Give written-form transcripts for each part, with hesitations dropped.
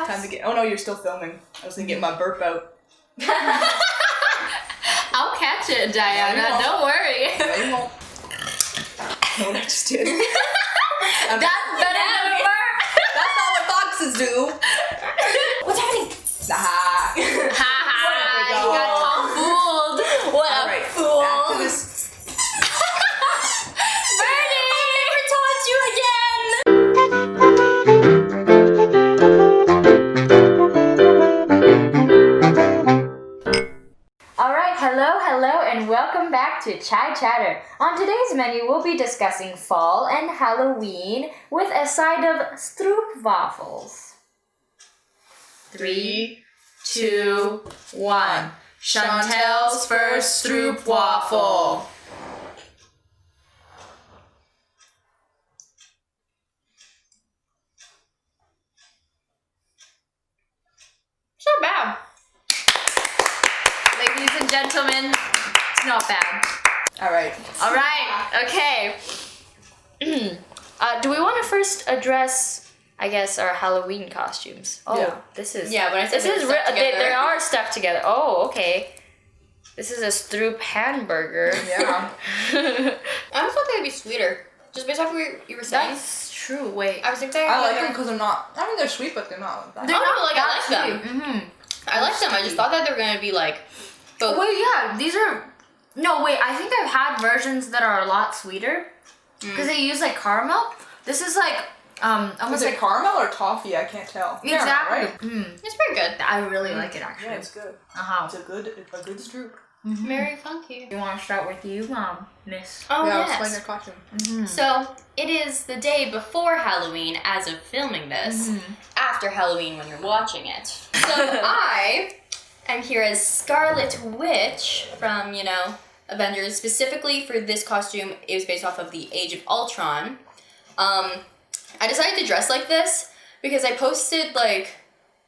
Yes. Time to get. Oh no, you're still filming. I was gonna get my burp out. I'll catch it, Diana. Don't worry. No, you won't. Know what I just did? That's better than a burp. That's not what foxes do. What's happening? Ha Ha you got Tom fooled. What a Alright, fool. back to this. Bernie! I never taunt you again. Alright, hello, and welcome back to Chai Chatter. On today's menu, we'll be discussing fall and Halloween with a side of stroopwafels. 3, 2, 1. Chantal's first stroopwafel. It's not bad. Ladies and gentlemen, it's not bad. Alright. Alright, okay. Do we want to first address, I guess, our Halloween costumes? Oh, Yeah. this is... Yeah, when I said they are stuck together. Oh, okay. This is a stroop hamburger. Yeah. I almost thought they'd be sweeter. Just based off what you were saying. That's true. Wait. I was thinking I like them because they're not. I mean, they're sweet, but they're not like that. I like them. Mm-hmm. I like them. I just thought that they were gonna be like both. Wait, yeah, these are... No, wait, I think I've had versions that are a lot sweeter. Because they use, like, caramel. This is, like, almost Was it like... caramel or toffee? I can't tell. Exactly. Right? It's pretty good. I really like it, actually. Yeah, it's good. Uh-huh. It's a good stroop. Very funky. You want to start with you, Miss? Oh Yeah, explain yes. your costume. Mm-hmm. So it is the day before Halloween as of filming this. After Halloween when you're watching it. So I am here as Scarlet Witch from, Avengers. Specifically for this costume, it was based off of the Age of Ultron. I decided to dress like this because I posted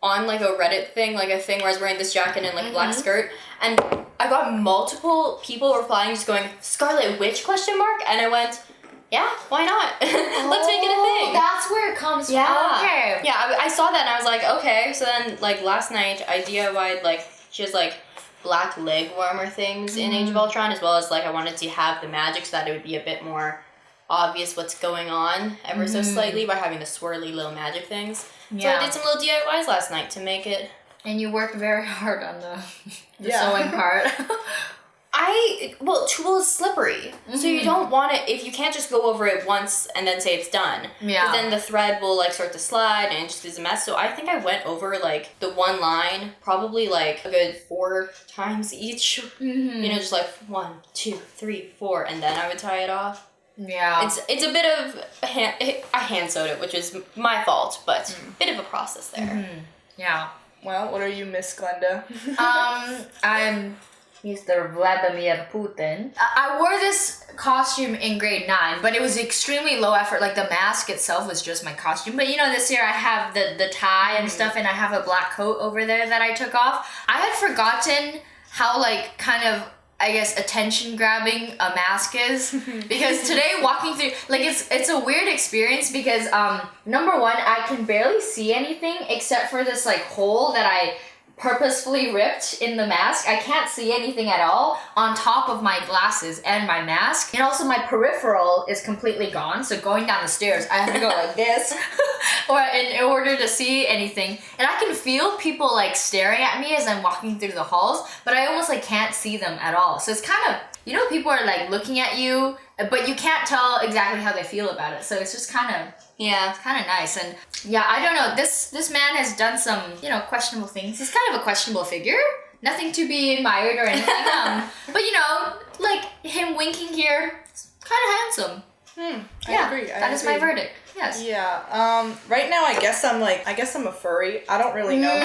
on a Reddit thing, a thing where I was wearing this jacket and a black skirt, and I got multiple people replying just going, Scarlet Witch ? And I went, yeah, why not? Let's make it a thing. That's where it comes Yeah. from. Okay. Yeah, I saw that and I was like, okay. So then, last night, I DIY'd, she has, black leg warmer things in Age of Ultron, as well as, I wanted to have the magic so that it would be a bit more obvious what's going on ever so slightly by having the swirly little magic things. So I did some little DIYs last night to make it. And you worked very hard on the Yeah. sewing part. Tulle is slippery. So you don't want it, if you can't just go over it once and then say it's done. Yeah. But then the thread will start to slide and it just is a mess. So I think I went over the one line probably a good 4 times each. Just 1, 2, 3, 4, and then I would tie it off. Yeah. It's a bit of I hand sewed it, which is my fault, but bit of a process there. Yeah. Well, what are you, Miss Glenda? I'm Mr. Vladimir Putin. I wore this costume in grade 9, but it was extremely low effort. The mask itself was just my costume. But this year I have the tie and stuff, and I have a black coat over there that I took off. I had forgotten how kind of, I guess, attention grabbing a mask is, because today walking through, it's a weird experience because number one, I can barely see anything except for this hole that I purposefully ripped in the mask. I can't see anything at all on top of my glasses and my mask, and also my peripheral is completely gone, so going down the stairs I have to go like this or in order to see anything, and I can feel people staring at me as I'm walking through the halls, but I almost can't see them at all. So it's kind of, people are looking at you, but you can't tell exactly how they feel about it, so it's just kind of nice. And yeah, I don't know, this man has done some questionable things. He's kind of a questionable figure, nothing to be admired or anything. But him winking here, it's kind of handsome. I agree. That is my verdict. Yes. Yeah. Right now, I guess I'm a furry. I don't really know.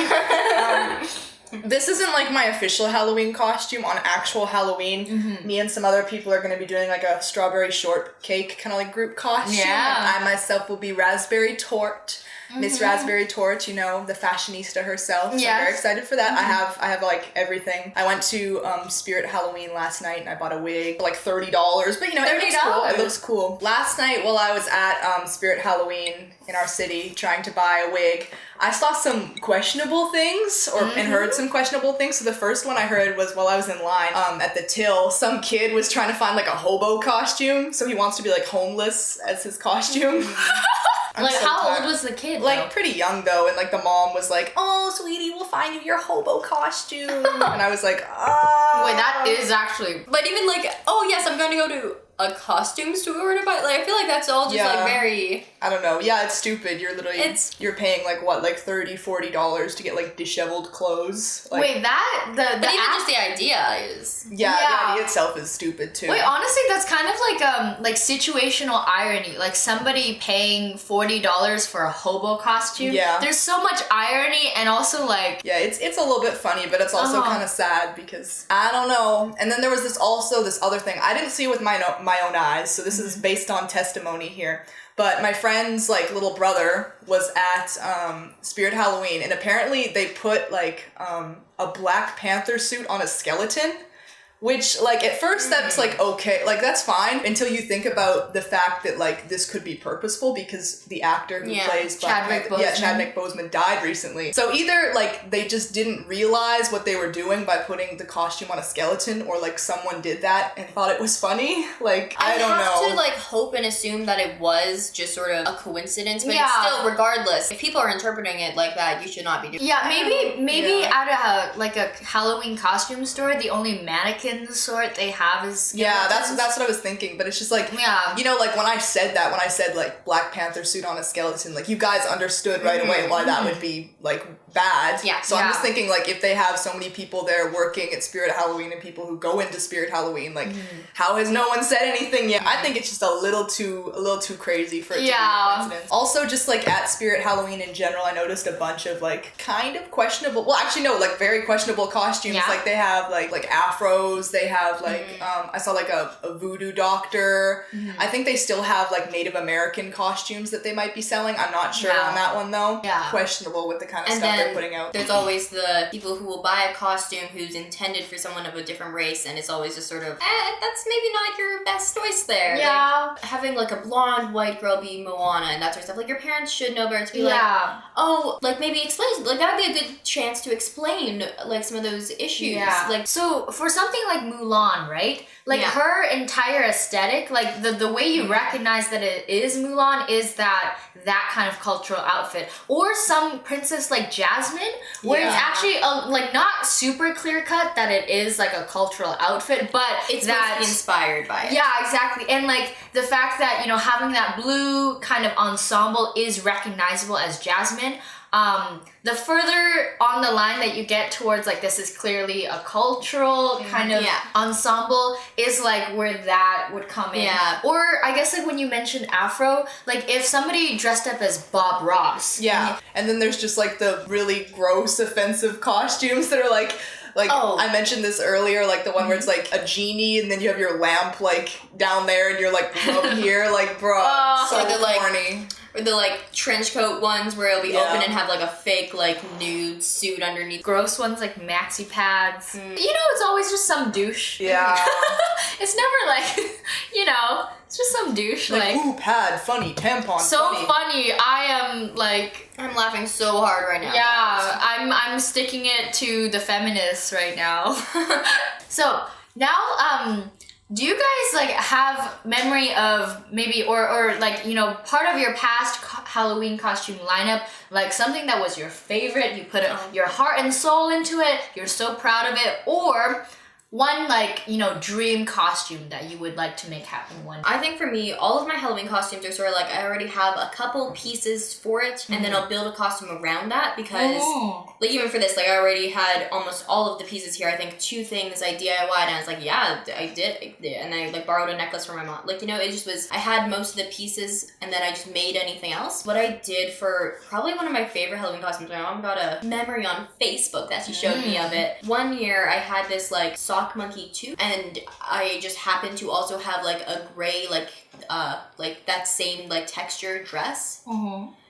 This isn't like my official Halloween costume. On actual Halloween, me and some other people are going to be doing like a strawberry shortcake kind of like group costume. Yeah. And I myself will be Raspberry Torte. Miss Raspberry Torte, you know, the fashionista herself. So I'm very excited for that. I have like everything. I went to Spirit Halloween last night and I bought a wig for like $30, but you know, it looks cool. It looks cool. Last night while I was at Spirit Halloween in our city trying to buy a wig, I saw some questionable things and heard some questionable things. So the first one I heard was while I was in line at the till, some kid was trying to find like a hobo costume. So he wants to be like homeless as his costume. Like, so how old was the kid? Like, pretty young, though. And, like, the mom was like, oh, sweetie, we'll find you your hobo costume. And I was like, Wait, that is actually... But even, like, oh, yes, I'm going to go to a costume store to buy... Like, I feel like that's all just, like, very... I don't know. Yeah, it's stupid. You're literally... You're paying, like, what, like $30, $40 to get, like, disheveled clothes. Like, wait, that... But even just the idea is... Yeah, the idea itself is stupid, too. Wait, honestly, that's kind of like situational irony. Like, somebody paying $40 for a hobo costume. Yeah. There's so much irony and also, like... Yeah, it's a little bit funny, but it's also kind of sad because, I don't know. And then there was this other thing. I didn't see it with my own eyes, so this is based on testimony here. But my friend's, like, little brother was at Spirit Halloween, and apparently they put, like, a Black Panther suit on a skeleton. Which, like, at first that's, like, okay. Like, that's fine until you think about the fact that, like, this could be purposeful because the actor who plays Chadwick Boseman. Chadwick Boseman died recently. So either, like, they just didn't realize what they were doing by putting the costume on a skeleton, or, like, someone did that and thought it was funny. Like, I don't know. I have to, like, hope and assume that it was just sort of a coincidence, but it's still, regardless, if people are interpreting it like that, you should not be doing Yeah, maybe at a Halloween costume store, the only mannequin sort they have is skeletons. Yeah, that's what I was thinking, but it's just like, you know, like when I said like Black Panther suit on a skeleton, like you guys understood right away why that would be like bad. Yeah. So I'm just thinking, like, if they have so many people there working at Spirit Halloween and people who go into Spirit Halloween, like how has no one said anything yet? I think it's just a little too crazy for it to be a coincidence. Also, just like at Spirit Halloween in general, I noticed a bunch of like kind of questionable, well actually no, like very questionable costumes. Like they have like afros, they have like I saw like a voodoo doctor. I think they still have like Native American costumes that they might be selling. I'm not sure on that one though. Questionable with the kind of stuff they're putting out. There's always the people who will buy a costume who's intended for someone of a different race, and it's always just sort of, that's maybe not your best choice there. Like, having like a blonde white girl be Moana and that sort of stuff. Like your parents should know better to be like, oh, like maybe explain. Like that'd be a good chance to explain like some of those issues. Like, so for something like Mulan, right? Like her entire aesthetic, like the way you recognize that it is Mulan is that kind of cultural outfit. Or some princess like Jasmine, where it's actually like not super clear cut that it is like a cultural outfit, but it's inspired by it. Yeah, exactly. And like the fact that, you know, having that blue kind of ensemble is recognizable as Jasmine. The further on the line that you get towards like this is clearly a cultural kind of ensemble is like where that would come in. Or I guess like when you mentioned Afro, like if somebody dressed up as Bob Ross. And then there's just like the really gross, offensive costumes that are like I mentioned this earlier, like the one where it's like a genie and then you have your lamp like down there and you're like up here, like bro, so corny. Or the like trench coat ones where it'll be open and have like a fake like nude suit underneath. Gross ones like maxi pads. You know, it's always just some douche. It's never like, you know, it's just some douche. Like ooh, pad, funny, tampon, so funny. I'm laughing so hard right now. I'm sticking it to the feminists right now. So now, do you guys like have memory of maybe or like, you know, part of your past Halloween costume lineup, like something that was your favorite, you put your heart and soul into it, you're so proud of it, or one like, you know, dream costume that you would like to make happen one day? I think for me, all of my Halloween costumes are sort of like I already have a couple pieces for it, and then I'll build a costume around that because, like even for this, like I already had almost all of the pieces here. I think 2 things I DIY'd, and I was like, yeah, I did, and I like borrowed a necklace from my mom. Like, you know, it just was, I had most of the pieces, and then I just made anything else. What I did for probably one of my favorite Halloween costumes, my mom got a memory on Facebook that she showed me of it. One year I had this like sock monkey too, and I just happened to also have like a gray like that same like texture dress.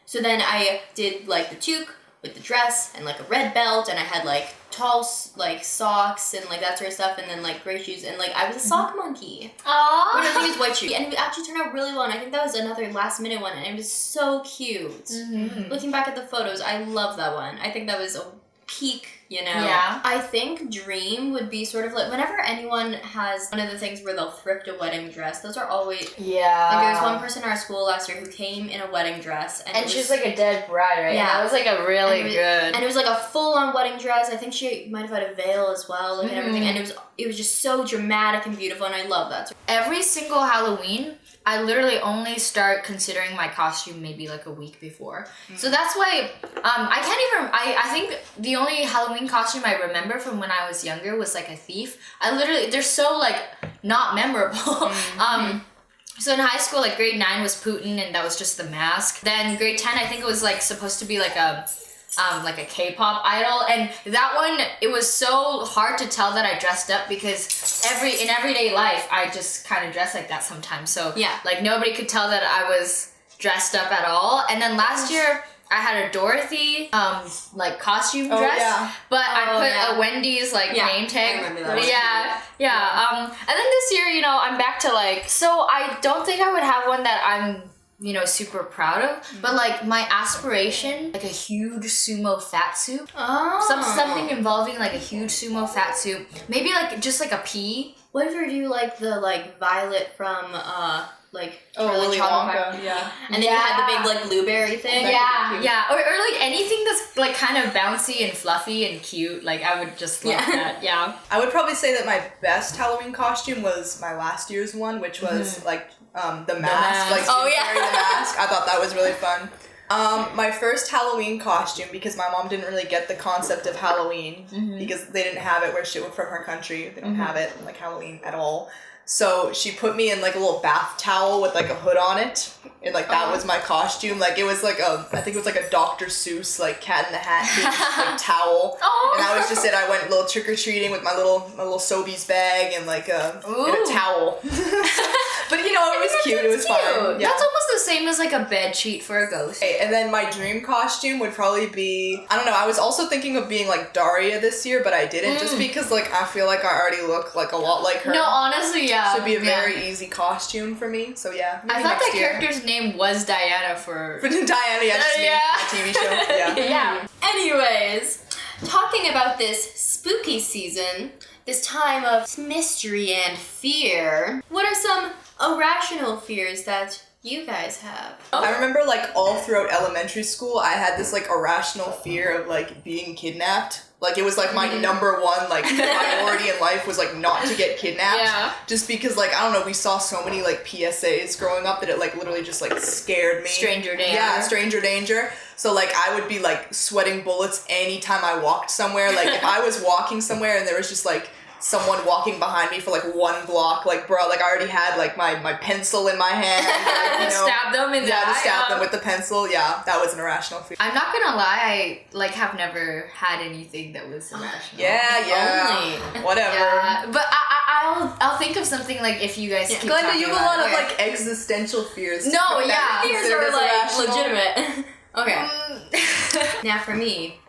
So then I did like the toque with the dress and like a red belt, and I had like tall like socks and like that sort of stuff, and then like gray shoes, and like I was a sock monkey. Aww. Which I think is white shoes, and it actually turned out really well, and I think that was another last minute one, and it was so cute. Looking back at the photos, I love that one. I think that was a peak, you know. Yeah. I think dream would be sort of like whenever anyone has one of the things where they'll thrift a wedding dress, those are always like there was one person in our school last year who came in a wedding dress, and she was like a dead bride, right? Yeah. That was like a really good. And it was like a full-on wedding dress. I think she might have had a veil as well, like and everything, and it was just so dramatic and beautiful, and I love that. Every single Halloween, I literally only start considering my costume maybe like a week before. So that's why I think the only Halloween costume I remember from when I was younger was like a thief. They're so like not memorable. So in high school, like grade 9 was Putin, and that was just the mask. Then grade 10, I think it was like supposed to be like a K-pop idol, and that one, it was so hard to tell that I dressed up because in everyday life I just kind of dress like that sometimes, so yeah, like nobody could tell that I was dressed up at all. And then last year I had a Dorothy like costume dress, but I put a Wendy's like name tag. I remember that. And then this year, you know, I'm back to like, so I don't think I would have one that I'm, you know, super proud of, but like my aspiration, like a huge sumo fat suit. Something involving like a huge sumo fat suit. Maybe like just like a pea. What if you do like the like Violet from like Willy Wonka, yeah. And then you had the big like blueberry thing. Yeah. Or like anything that's like kind of bouncy and fluffy and cute. Like I would just love that. Yeah. I would probably say that my best Halloween costume was my last year's one, which was like the mask. Like wearing the mask. I thought that was really fun. My first Halloween costume, because my mom didn't really get the concept of Halloween because they didn't have it where she was from her country. They don't have it like Halloween at all. So she put me in like a little bath towel with like a hood on it, and like that was my costume. Like it was like I think it was like a Dr. Seuss like Cat in the Hat like towel, and that was just it. I went a little trick or treating with my little Sobeys bag and like and a towel. But you know, it was cute. It was fun. Yeah. That's almost the same as like a bed sheet for a ghost. Okay, and then my dream costume would probably be, I don't know, I was also thinking of being like Daria this year, but I didn't just because like I feel like I already look like a lot like her. No, honestly, yeah. So it'd be a very easy costume for me. So yeah. I thought that character's name was Diana for Diana, just my TV show. Yeah. Anyways, talking about this spooky season, this time of mystery and fear, what are some irrational fears that you guys have? I remember like all throughout elementary school, I had this like irrational fear of like being kidnapped. Like it was like my number one like priority in life was like not to get kidnapped. Yeah. Just because like, I don't know, we saw so many like PSAs growing up that it like literally just like scared me. Stranger danger. Yeah, stranger danger. So like I would be like sweating bullets anytime I walked somewhere. Like if I was walking somewhere and there was just like someone walking behind me for like 1 block, like bro, like I already had like my pencil in my hand, like, you know, stab them in the eye. to stab them with the pencil. Yeah, that was an irrational fear. I'm not gonna lie, I like have never had anything that was irrational. Whatever. Yeah, but I'll think of something like if you guys keep Glenda, talking you have a about lot of like existential fears. No, yeah. Fears are like legitimate. Okay. Now for me,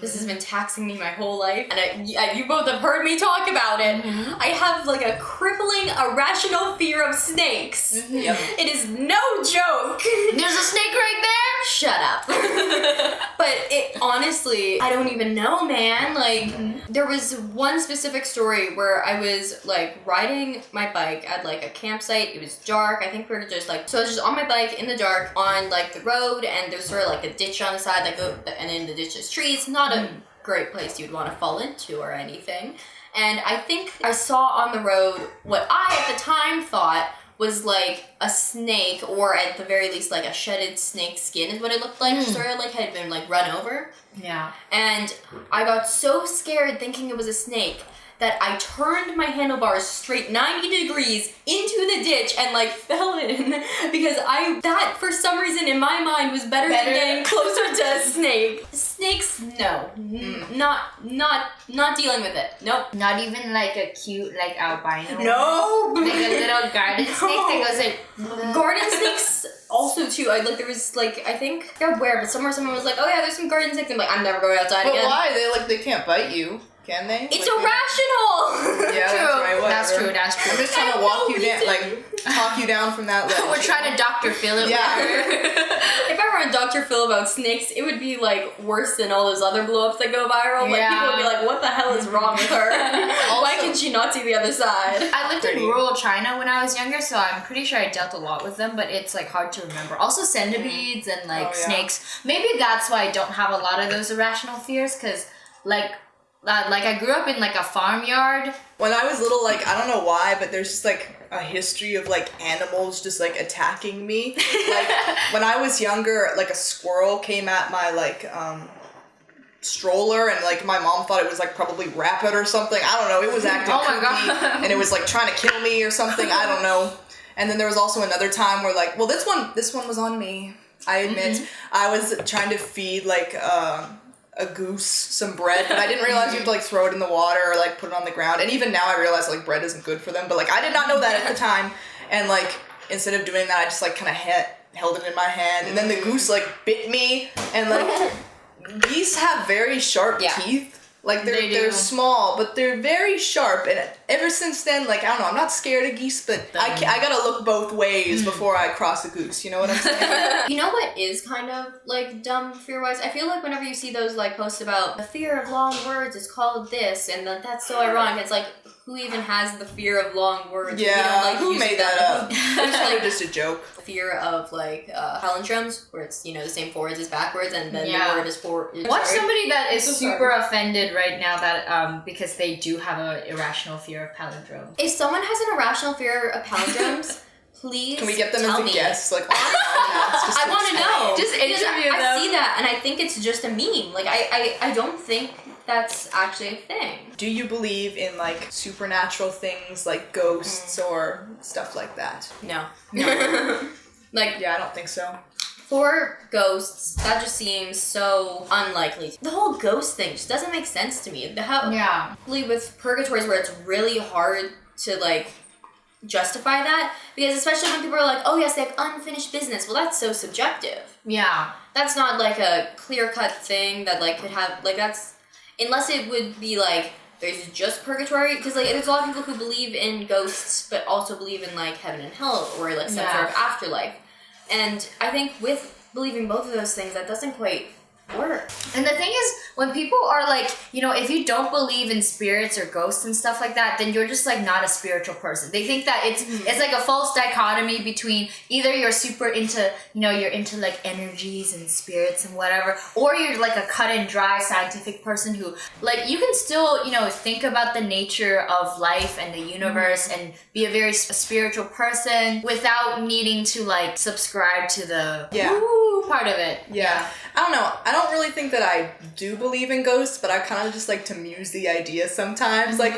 this has been taxing me my whole life, and you both have heard me talk about it. I have like a crippling, irrational fear of snakes. Yep. It is no joke. There's a snake right there? Shut up. But it honestly, I don't even know, man. Like, there was one specific story where I was like riding my bike at like a campsite. It was dark. I think we were just like, so I was just on my bike in the dark on like the road, and there's sort of like a ditch on the side, and in the ditch is trees. Not a great place you'd want to fall into or anything. And I think I saw on the road what I at the time thought was like a snake, or at the very least like a shedded snake skin is what it looked like. Sort of like had been like run over. Yeah. And I got so scared thinking it was a snake that I turned my handlebars straight 90 degrees into the ditch and like fell in, because that for some reason in my mind was better than getting closer to a snake. Snakes, no. Not dealing with it. Nope. Not even like a cute like albino. No. Like a little garden snake that goes like. Garden snakes also too. There was like, I think, I forgot where, but somewhere someone was like, oh yeah, there's some garden snakes. I'm like, I'm never going outside but again. But why? They can't bite you. Can they? It's like, irrational! Yeah, true. that's right, whatever. That's true. I'm just trying to walk you down, like, talk you down from that level. We're trying to Dr. Phil it. Yeah. If I were on Dr. Phil about snakes, it would be like worse than all those other blow-ups that go viral. Like, people would be like, what the hell is wrong with her? Why can she not see the other side? I lived in rural China when I was younger, so I'm pretty sure I dealt a lot with them, but it's like hard to remember. Also centipedes and like snakes. Maybe that's why I don't have a lot of those irrational fears, because like I grew up in like a farmyard. When I was little, like, I don't know why, but there's just like a history of like animals just like attacking me. Like when I was younger, like a squirrel came at my like stroller, and like my mom thought it was like probably rabbit or something. I don't know. It was acting kooky, and it was like trying to kill me or something. I don't know. And then there was also another time where like, well, this one was on me. I admit. I was trying to feed like a goose some bread, but I didn't realize you have to like throw it in the water or like put it on the ground. And even now I realize like bread isn't good for them, but like I did not know that at the time. And like instead of doing that, I just like kind of held it in my hand, and then the goose like bit me. And like geese have very sharp teeth. Like they're small, but they're very sharp. And ever since then, like I don't know, I'm not scared of geese, but I gotta look both ways before I cross a goose. You know what I'm saying? You know what is kind of like dumb fear-wise? I feel like whenever you see those like posts about the fear of long words is called this, and that's so ironic. It's like, who even has the fear of long words? Yeah, you know, like, who made that up? It's like just a joke. Fear of like palindromes, where it's, you know, the same forwards is backwards, and then the word is forward. Watch somebody that is super offended right now that because they do have an irrational fear of palindromes. If someone has an irrational fear of palindromes, please can we get them tell as a me. guest? Like, I want to know. Just interview them. I see that, and I think it's just a meme. Like I don't think that's actually a thing. Do you believe in like supernatural things like ghosts or stuff like that? No. Like, yeah, I don't think so. For ghosts, that just seems so unlikely. The whole ghost thing just doesn't make sense to me. With purgatories where it's really hard to like justify that, because especially when people are like, oh yes, they have unfinished business. Well, that's so subjective. Yeah. That's not like a clear-cut thing that like could have, like, that's, unless it would be like there's just purgatory, because like there's a lot of people who believe in ghosts but also believe in like heaven and hell, or like some sort of afterlife. And I think with believing both of those things, that doesn't quite work. And the thing is, when people are like, you know, if you don't believe in spirits or ghosts and stuff like that, then you're just like not a spiritual person. They think that it's like a false dichotomy between either you're super into, you know, you're into like energies and spirits and whatever, or you're like a cut and dry scientific person who, like, you can still, you know, think about the nature of life and the universe and be a very spiritual person without needing to like subscribe to the woo part of it. Yeah. I don't know. I don't really think that I do believe in ghosts, but I kind of just like to muse the idea sometimes. Like,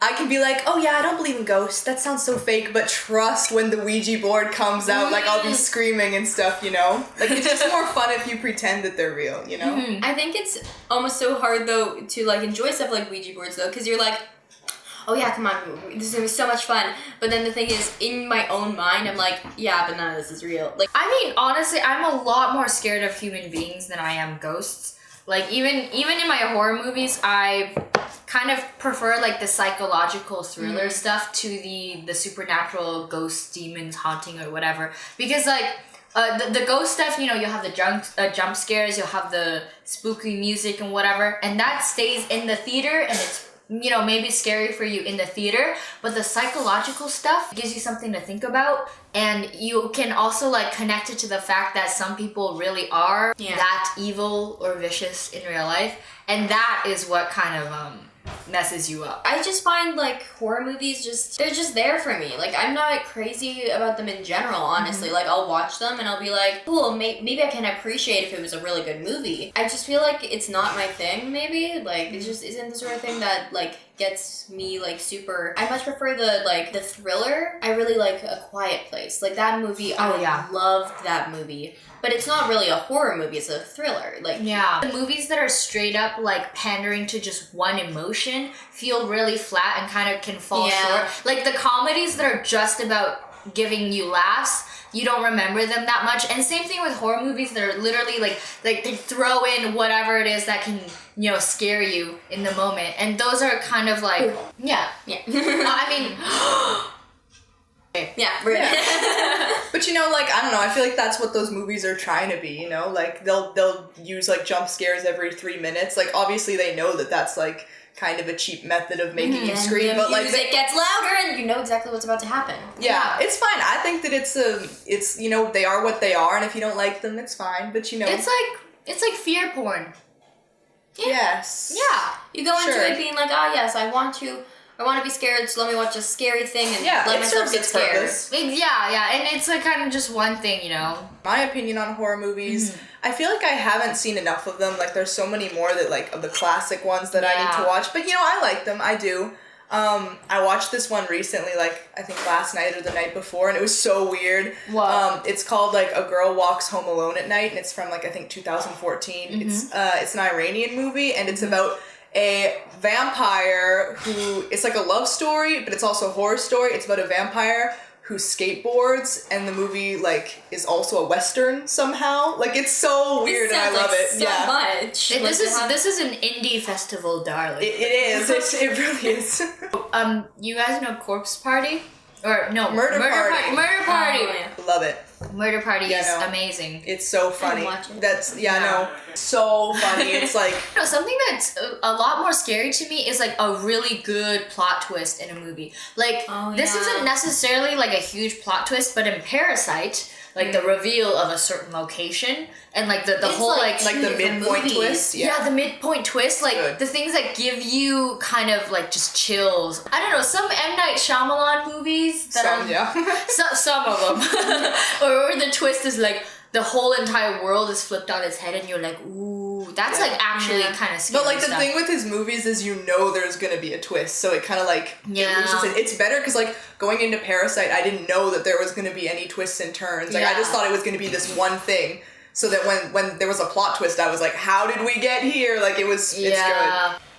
I can be like, oh yeah, I don't believe in ghosts. That sounds so fake, but trust when the Ouija board comes out, like I'll be screaming and stuff, you know? Like, it's just more fun if you pretend that they're real, you know? I think it's almost so hard though to like enjoy stuff like Ouija boards though, because you're like, oh yeah, come on, this is gonna be so much fun. But then the thing is, in my own mind, I'm like, yeah, but none of this is real. Like, I mean, honestly, I'm a lot more scared of human beings than I am ghosts. Like, even in my horror movies, I kind of prefer like the psychological thriller stuff to the supernatural ghosts, demons, haunting, or whatever. Because like the ghost stuff, you know, you'll have the jump scares, you'll have the spooky music and whatever, and that stays in the theater, and it's, you know, maybe scary for you in the theater, but the psychological stuff gives you something to think about, and you can also like connect it to the fact that some people really are that evil or vicious in real life, and that is what kind of messes you up. I just find like horror movies they're just there for me. Like I'm not crazy about them in general, honestly. Like I'll watch them and I'll be like, cool, maybe I can appreciate if it was a really good movie. I just feel like it's not my thing, maybe. Like it just isn't the sort of thing that like gets me like super. I much prefer the thriller. I really like A Quiet Place. Like that movie, I loved that movie. But it's not really a horror movie, it's a thriller. Like the movies that are straight up like pandering to just one emotion feel really flat and kind of can fall short. Like the comedies that are just about giving you laughs, you don't remember them that much. And same thing with horror movies that are literally like they throw in whatever it is that can, you know, scare you in the moment. And those are kind of like I mean But you know, like, I don't know, I feel like that's what those movies are trying to be, you know? Like, they'll use, like, jump scares every 3 minutes. Like, obviously they know that that's, like, kind of a cheap method of making you scream, but, like... It gets louder and you know exactly what's about to happen. Yeah, it's fine. I think that it's, you know, they are what they are, and if you don't like them, it's fine, but, you know... It's like fear porn. Yeah. Yes. Yeah. You go into it being like, yes, I want to be scared, so let me watch a scary thing and let myself get scared. And it's like kind of just one thing, you know. My opinion on horror movies, I feel like I haven't seen enough of them. Like, there's so many more that, like, of the classic ones that I need to watch. But, you know, I like them. I do. I watched this one recently, like, I think last night or the night before, and it was so weird. What? It's called, like, A Girl Walks Home Alone at Night, and it's from, like, I think 2014. It's an Iranian movie, and it's about a vampire who, it's like a love story, but it's also a horror story. It's about a vampire who skateboards, and the movie, like, is also a Western somehow. Like, it's so weird, and I love it. So much. This is an indie festival, darling. It is. It really is. You guys know Corpse Party? Or, no, Murder Party. Murder Party. Love it. Murder Party is amazing. It's so funny. Watch it. That's so funny. It's like something that's a lot more scary to me is like a really good plot twist in a movie. Like this isn't necessarily like a huge plot twist, but in Parasite, like the reveal of a certain location and like the whole like the midpoint twist. Yeah, the midpoint twist, like good. The things that give you kind of like just chills. I don't know, some M. Night Shyamalan movies that some of them. or the twist is like the whole entire world is flipped on its head and you're like, ooh, that's like actually kind of scary. But like the thing with his movies is you know there's gonna be a twist, so it kind of like it loses it. It's better because like going into Parasite, I didn't know that there was gonna be any twists and turns. Like I just thought it was gonna be this one thing. So that when there was a plot twist, I was like, how did we get here? Like it's good.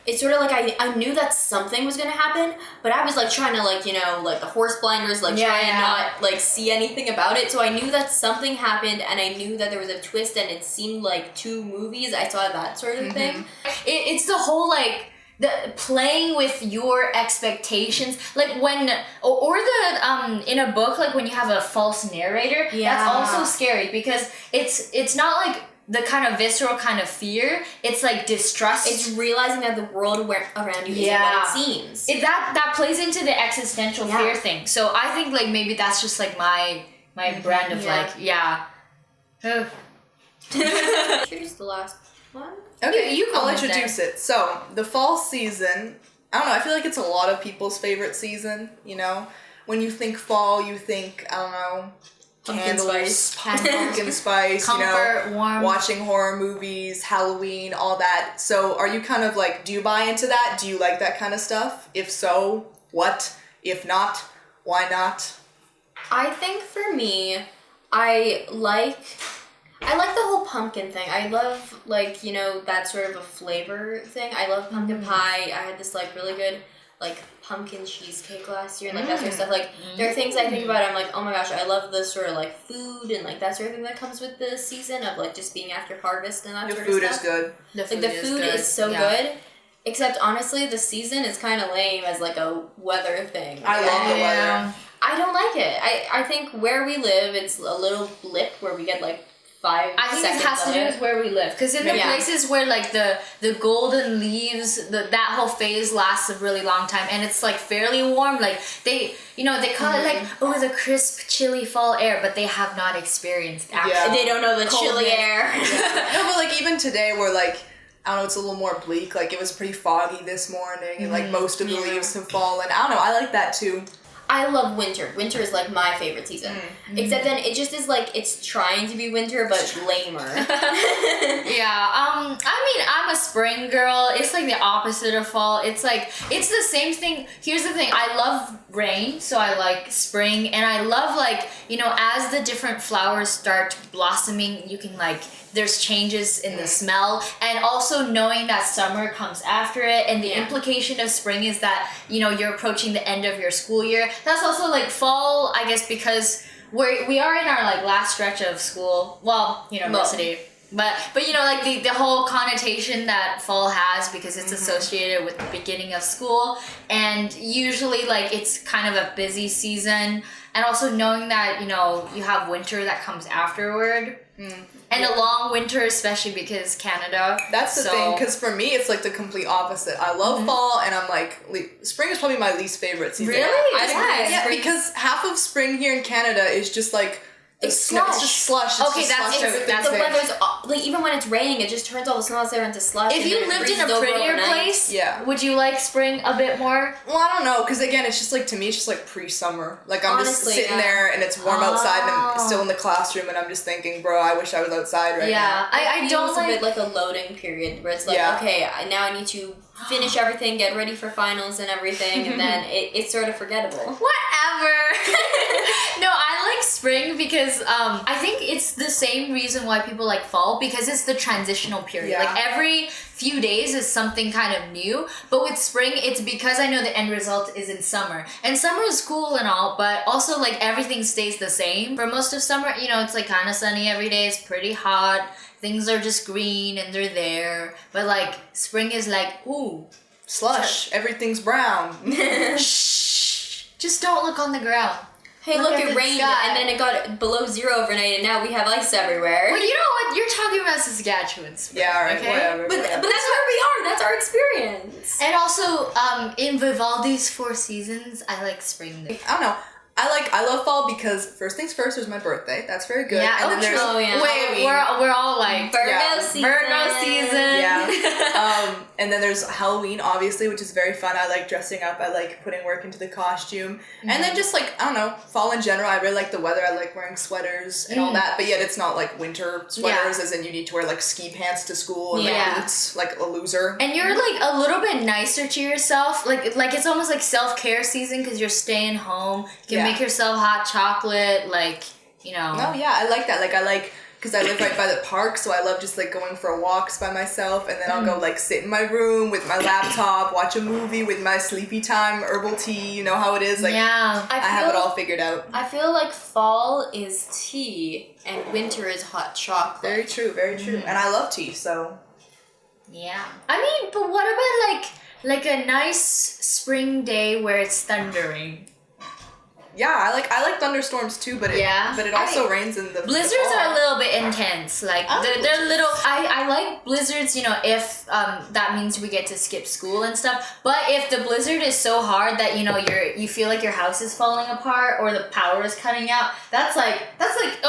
It's sort of like I knew that something was gonna happen, but I was like trying to like, you know, like the horse blinders, like try and not like see anything about it. So I knew that something happened and I knew that there was a twist and it seemed like 2 movies. I saw that sort of thing. It's the whole like the playing with your expectations, like when or the in a book, like when you have a false narrator, that's also scary because it's not like the kind of visceral kind of fear. It's like distrust. It's realizing that the world around you isn't what it seems. That plays into the existential fear thing. So I think like maybe that's just like my brand of Here's the last one. Okay, you I'll introduce it. So, the fall season, I don't know, I feel like it's a lot of people's favorite season, you know? When you think fall, you think, I don't know, candles, pumpkin spice, comfort, you know, warmth. watching horror movies, Halloween, all that. So, are you kind of like, do you buy into that? Do you like that kind of stuff? If so, what? If not, why not? I think for me, I like the whole pumpkin thing. I love, like, you know, that sort of a flavor thing. I love pumpkin pie. I had this, like, really good, like, pumpkin cheesecake last year and, like, that sort of stuff. Like, there are things I think about, I'm like, oh my gosh, I love this sort of, like, food and, like, that sort of thing that comes with the season of, like, just being after harvest and that sort of stuff. The food is good. The food is so good. Except, honestly, the season is kind of lame as, like, a weather thing. I love the weather. I don't like it. I think where we live, it's a little blip where we get, like, 5 seconds. I think it has to do with where we live, because in the places where like the golden leaves, that whole phase lasts a really long time, and it's like fairly warm. Like they call it like the crisp, chilly fall air, but they have not experienced actually. They don't know the chilly air. No, but like even today, we're like I don't know, it's a little more bleak. Like, it was pretty foggy this morning, and like most of the leaves have fallen. I don't know, I like that too. I love winter. Winter is like my favorite season. Except then it just is like it's trying to be winter but lamer. Yeah. I mean, I'm a spring girl. It's like the opposite of fall. It's like it's the same thing. Here's the thing. I love rain, so I like spring, and I love like, you know, as the different flowers start blossoming, you can like there's changes in the smell, and also knowing that summer comes after it, and the implication of spring is that, you know, you're approaching the end of your school year. That's also like fall, I guess, because we are in our like last stretch of school, well, university. But you know, like the whole connotation that fall has, because it's associated with the beginning of school, and usually like it's kind of a busy season, and also knowing that, you know, you have winter that comes afterward. And a long winter, especially because Canada. That's the thing, because for me, it's like the complete opposite. I love fall, and I'm like, spring is probably my least favorite season. Really? Yeah, because half of spring here in Canada is just like, it's slush. It's just slush. It's okay, just that's the weather's like, even when it's raining, it just turns all the snow outside into slush. If you lived in a prettier place, would you like spring a bit more? Well, I don't know, because again, it's just like, to me, it's just like pre-summer. Like, I'm just sitting there, and it's warm outside, and I'm still in the classroom, and I'm just thinking, bro, I wish I was outside right now. Yeah, I don't like... a bit like a loading period, where it's like, okay, now I need to finish everything, get ready for finals and everything, and then it's sort of forgettable. Whatever. No, I like spring because I think it's the same reason why people like fall, because it's the transitional period. Like every few days is something kind of new, but with spring it's because I know the end result is in summer, and summer is cool and all, but also like everything stays the same for most of summer. You know, it's like kind of sunny every day, it's pretty hot, things are just green and they're there, but like spring is like, ooh, slush, everything's brown. Shh, just don't look on the ground. Hey, look, it rained, and then it got below 0 overnight, and now we have ice everywhere. Well, you know what? You're talking about Saskatchewan spring. Yeah, alright, whatever. But that's where we are. That's our experience. And also, in Vivaldi's Four Seasons, I like spring there. I don't know. I love fall because first things first, there's my birthday. That's very good. Yeah, and then there's wait, we're all like Virgo season. Virgo season. Yeah. And then there's Halloween, obviously, which is very fun. I like dressing up. I like putting work into the costume. And then just like, I don't know, fall in general. I really like the weather. I like wearing sweaters and all that. But yet it's not like winter sweaters, as in you need to wear like ski pants to school and like boots, like a loser. And you're like a little bit nicer to yourself. Like it's almost like self-care season because you're staying home. You can make yourself hot chocolate, like, you know. No, yeah, I like that. Like, I like, because I live right by the park, so I love just like going for walks by myself, and then I'll go like sit in my room with my laptop, watch a movie with my sleepy time herbal tea. You know how it is. Like, I have it all figured out. I feel like fall is tea and winter is hot chocolate. Very true, very true. And I love tea, so. Yeah. I mean, but what about like a nice spring day where it's thundering? Yeah, I like thunderstorms too, but it also rains in the blizzards are a little bit intense. Like they're little. I like blizzards, you know, if that means we get to skip school and stuff. But if the blizzard is so hard that, you know, you feel like your house is falling apart or the power is cutting out, that's like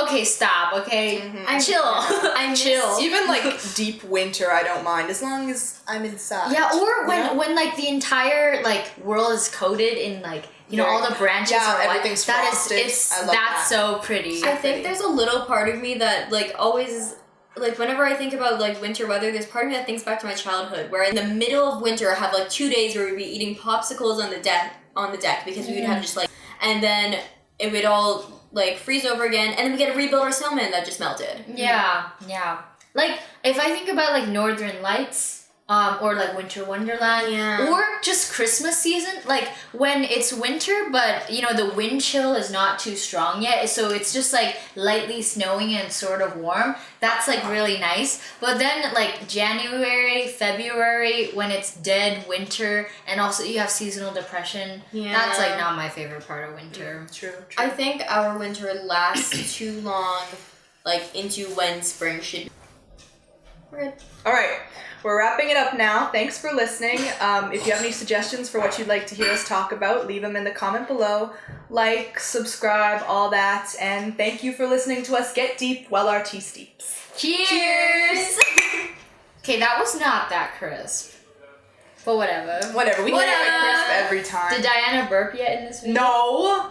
okay, stop, okay, chill. I'm chill. Even like deep winter, I don't mind as long as I'm inside. Yeah, or when like the entire like world is coated in like, you know, all the branches are white. Everything's frosted. That's so pretty. I think there's a little part of me that like always, like whenever I think about like winter weather, there's part of me that thinks back to my childhood, where in the middle of winter I have like 2 days where we'd be eating popsicles on the deck because we would have just like, and then it would all like freeze over again, and then we get to rebuild our snowman that just melted. Yeah. Like if I think about like Northern Lights. Or like Winter Wonderland, or just Christmas season, like when it's winter, but you know the wind chill is not too strong yet, so it's just like lightly snowing and sort of warm. That's like really nice. But then like January, February, when it's dead winter, and also you have seasonal depression. That's like not my favorite part of winter. True. I think our winter lasts too long, like into when spring should. We're good. All right. We're wrapping it up now. Thanks for listening. If you have any suggestions for what you'd like to hear us talk about, leave them in the comment below. Like, subscribe, all that. And thank you for listening to us get deep while our tea steeps. Cheers! Okay, that was not that crisp. But whatever. Whatever. We get it crisp every time. Did Diana burp yet in this video? No.